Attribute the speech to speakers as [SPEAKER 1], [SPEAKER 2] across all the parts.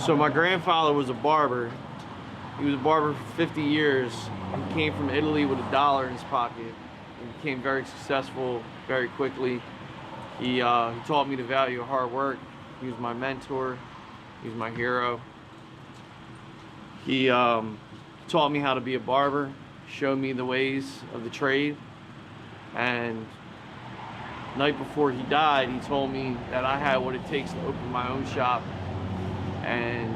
[SPEAKER 1] So my grandfather was a barber. He was a barber for 50 years. He came from Italy with $1 in his pocket. He became very successful very quickly. He taught me the value of hard work. He was my mentor. He was my hero. He taught me how to be a barber, showed me the ways of the trade. And the night before he died, he told me that I had what it takes to open my own shop. And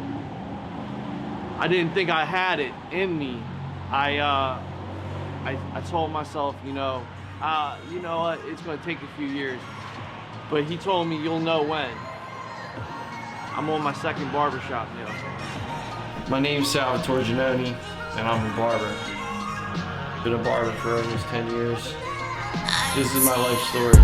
[SPEAKER 1] I didn't think I had it in me. I told myself, you know what, it's gonna take a few years. But he told me, you'll know when. I'm on my second barbershop now. My name's Salvatore Giannoni, and I'm a barber. Been a barber for almost 10 years. This is my life story.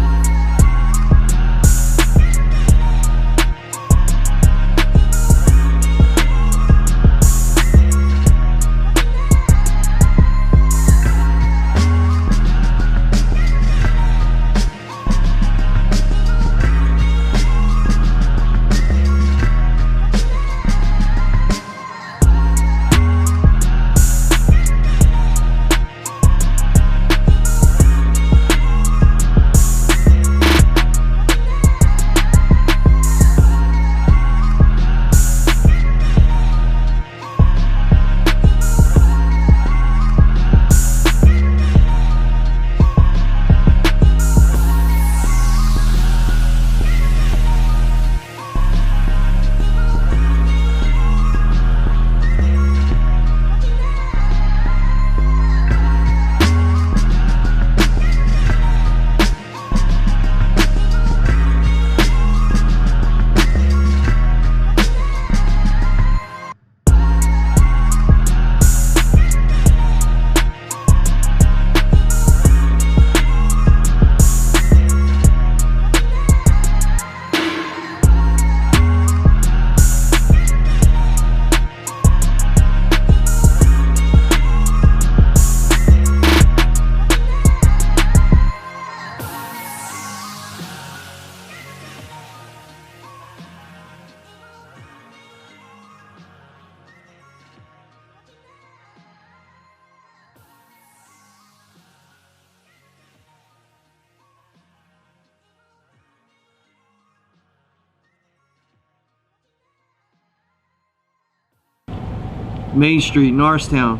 [SPEAKER 1] Main Street, Norristown.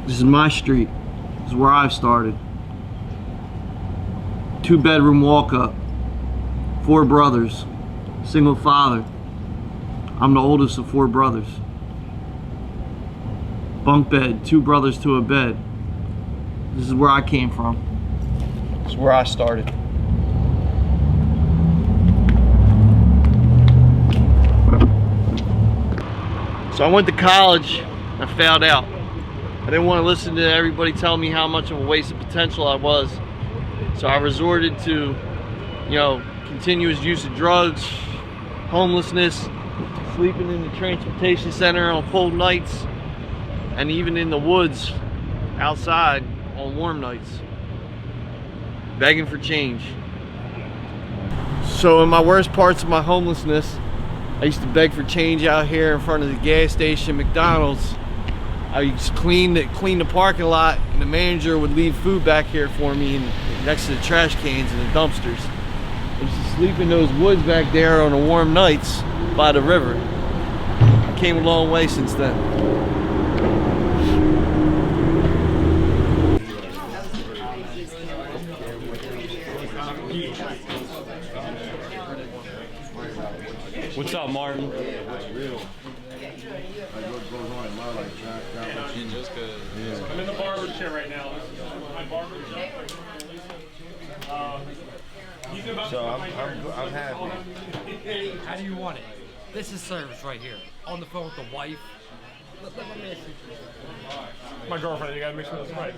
[SPEAKER 1] This is my street. This is where I've started. 2-bedroom walk-up. 4 brothers. Single father. I'm the oldest of 4 brothers. Bunk bed, 2 brothers to a bed. This is where I came from. This is where I started. So I went to college. I failed out. I didn't want to listen to everybody tell me how much of a waste of potential I was. So I resorted to, continuous use of drugs, homelessness, sleeping in the transportation center on cold nights, and even in the woods outside on warm nights, begging for change. So in my worst parts of my homelessness, I used to beg for change out here in front of the gas station, McDonald's. I used to clean the parking lot, and the manager would leave food back here for me next to the trash cans and the dumpsters. I used to sleep in those woods back there on the warm nights by the river. I came a long way since then.
[SPEAKER 2] What's up, Martin?
[SPEAKER 3] I'm in the barbershop right now. This is my barbershop.
[SPEAKER 4] So I'm happy.
[SPEAKER 5] How do you want it? This is service right here. On the phone with the wife.
[SPEAKER 3] My girlfriend, you gotta make sure that's right.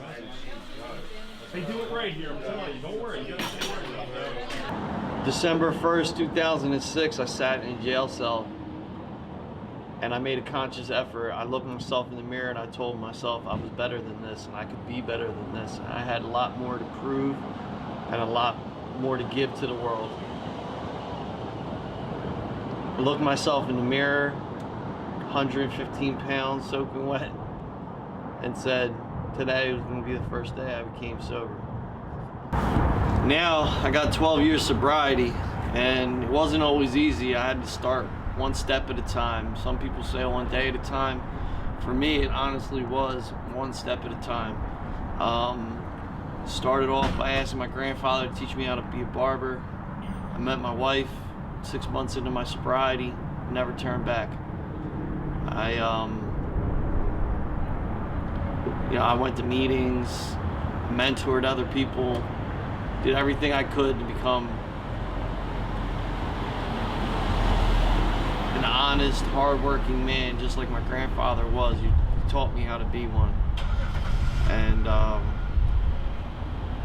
[SPEAKER 3] They do it right here, I'm telling you. Don't worry, you gotta stay right.
[SPEAKER 1] December 1st, 2006, I sat in a jail cell. And I made a conscious effort. I looked myself in the mirror and I told myself I was better than this and I could be better than this. And I had a lot more to prove and a lot more to give to the world. I looked myself in the mirror, 115 pounds soaking wet and said today was going to be the first day I became sober. Now I got 12 years sobriety, and it wasn't always easy. I had to start one step at a time. Some people say one day at a time. For me, it honestly was one step at a time. Started off by asking my grandfather to teach me how to be a barber. I met my wife 6 months into my sobriety, never turned back. I went to meetings, mentored other people, did everything I could to become an honest, hardworking man, just like my grandfather was. He taught me how to be one. And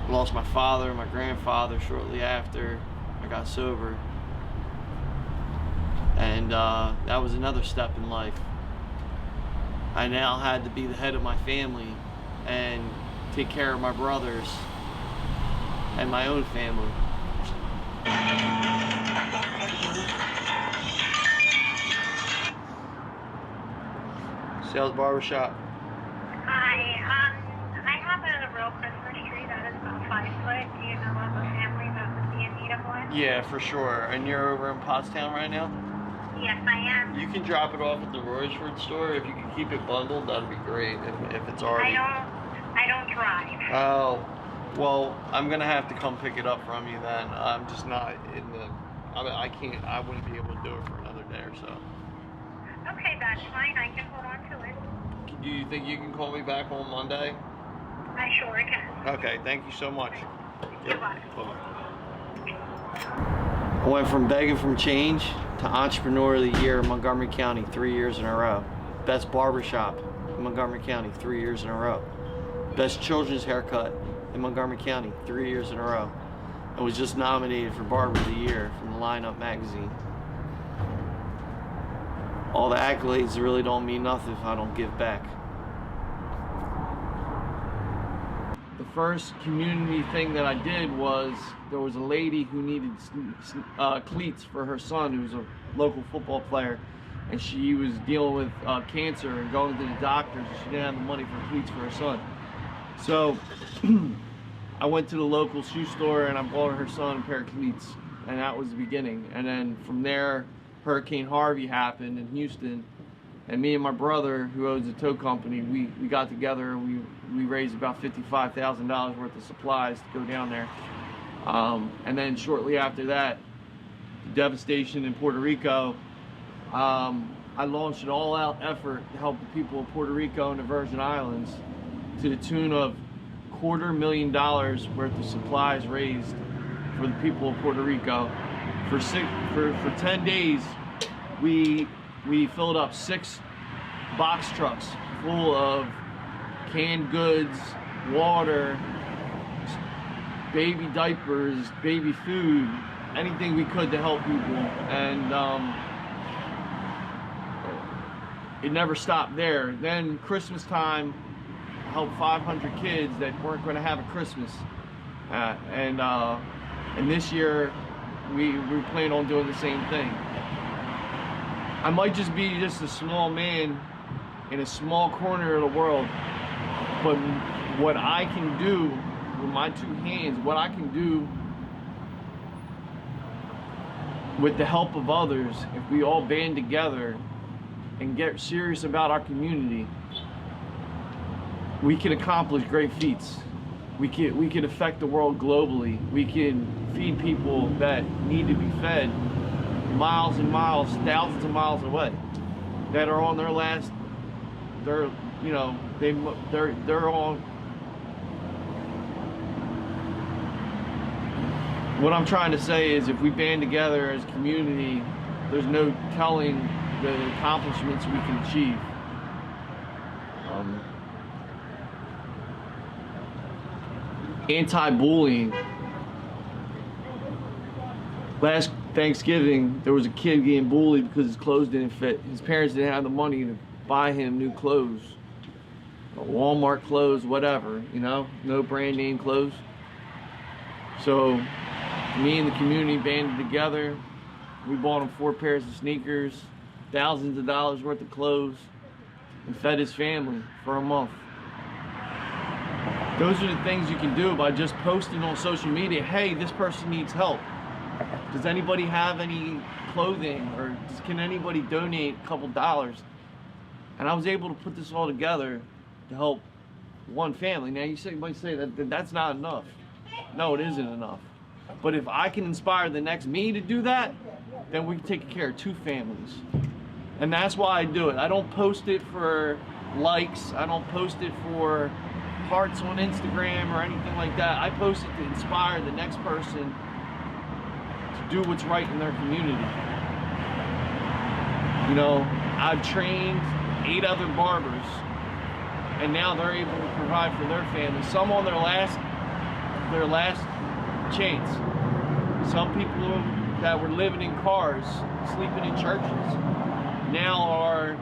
[SPEAKER 1] lost my father, my grandfather shortly after I got sober. And that was another step in life. I now had to be the head of my family and take care of my brothers and my own family. Sales Barbershop.
[SPEAKER 6] Hi, I have a real Christmas tree that is about 5 foot. Do you know of a family that would be in need of one?
[SPEAKER 1] Yeah, for sure. And you're over in Pottstown right now?
[SPEAKER 6] Yes, I am.
[SPEAKER 1] You can drop it off at the Royersford store. If you can keep it bundled, that'd be great. If it's already.
[SPEAKER 6] I don't drive.
[SPEAKER 1] Oh, well, I'm gonna have to come pick it up from you then. I'm just not in the. I wouldn't be able to do it for another day or so.
[SPEAKER 6] Okay, that's fine. I can hold on to it.
[SPEAKER 1] Do you think you can call me back on Monday?
[SPEAKER 6] I sure can.
[SPEAKER 1] Okay, thank you so much.
[SPEAKER 6] You're welcome.
[SPEAKER 1] Bye-bye. I went from begging from change to Entrepreneur of the Year in Montgomery County 3 years in a row. Best Barbershop in Montgomery County 3 years in a row. Best Children's Haircut in Montgomery County 3 years in a row. I was just nominated for Barber of the Year from the Lineup magazine. All the accolades really don't mean nothing if I don't give back. The first community thing that I did was there was a lady who needed cleats for her son, who was a local football player, and she was dealing with cancer and going to the doctors, and she didn't have the money for cleats for her son. So I went to the local shoe store and I bought her son a pair of cleats, and that was the beginning. And then from there, Hurricane Harvey happened in Houston, and me and my brother, who owns a tow company, we got together and we raised about $55,000 worth of supplies to go down there. And then shortly after that, the devastation in Puerto Rico, I launched an all-out effort to help the people of Puerto Rico and the Virgin Islands to the tune of $250,000 worth of supplies raised for the people of Puerto Rico. For 10 days, we filled up 6 box trucks full of canned goods, water, baby diapers, baby food, anything we could to help people. And it never stopped there. Then Christmas time, I helped 500 kids that weren't going to have a Christmas. And this year, we plan on doing the same thing. I might just be a small man in a small corner of the world, but what I can do with my 2 hands, what I can do with the help of others, if we all band together and get serious about our community, we can accomplish great feats. We can affect the world globally. We can feed people that need to be fed miles and miles, thousands of miles away, that are on their last, they're on. What I'm trying to say is, if we band together as a community, there's no telling the accomplishments we can achieve. Anti-bullying. Last Thanksgiving, there was a kid getting bullied because his clothes didn't fit. His parents didn't have the money to buy him new clothes, Walmart clothes, whatever, no brand name clothes. So me and the community banded together. We bought him 4 pairs of sneakers, thousands of dollars worth of clothes and fed his family for a month. Those are the things you can do by just posting on social media, hey, this person needs help. Does anybody have any clothing, or can anybody donate a couple dollars? And I was able to put this all together to help one family. Now you might say that that's not enough. No, it isn't enough. But if I can inspire the next me to do that, then we can take care of 2 families. And that's why I do it. I don't post it for likes. I don't post it for hearts on Instagram or anything like that. I post it to inspire the next person to do what's right in their community. You know, I've trained 8 other barbers, and now they're able to provide for their families. Some on their last chance. Some people that were living in cars, sleeping in churches, now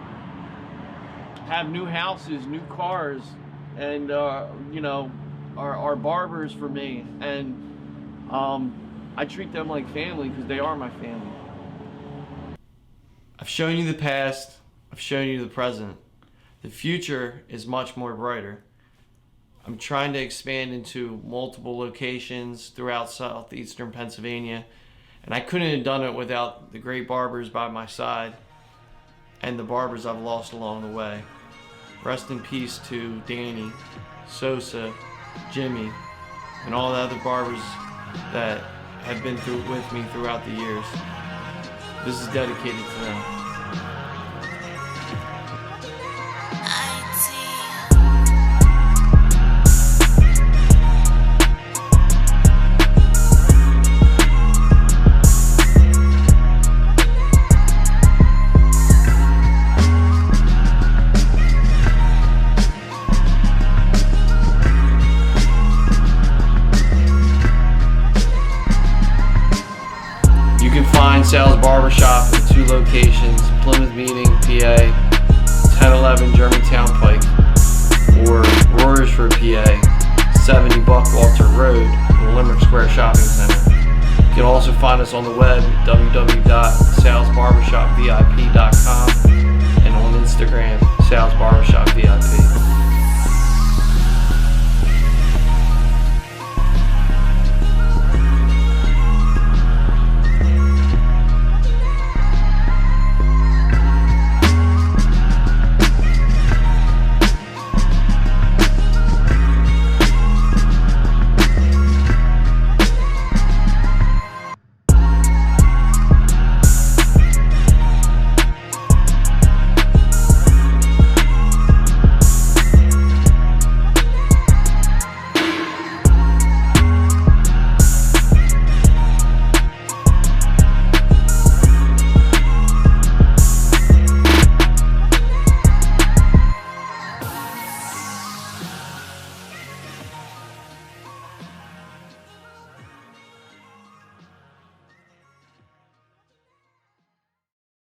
[SPEAKER 1] have new houses, new cars, and you know, are barbers for me. And I treat them like family because they are my family. I've shown you the past, I've shown you the present. The future is much more brighter. I'm trying to expand into multiple locations throughout southeastern Pennsylvania, and I couldn't have done it without the great barbers by my side and the barbers I've lost along the way. Rest in peace to Danny, Sosa, Jimmy, and all the other barbers that have been with me throughout the years. This is dedicated to them. You can find Sal's Barbershop at 2 locations, Plymouth Meeting, PA, 1011 Germantown Pike, or Royersford, PA, 70 Buckwalter Road in the Limerick Square Shopping Center. You can also find us on the web at www.salsbarbershopvip.com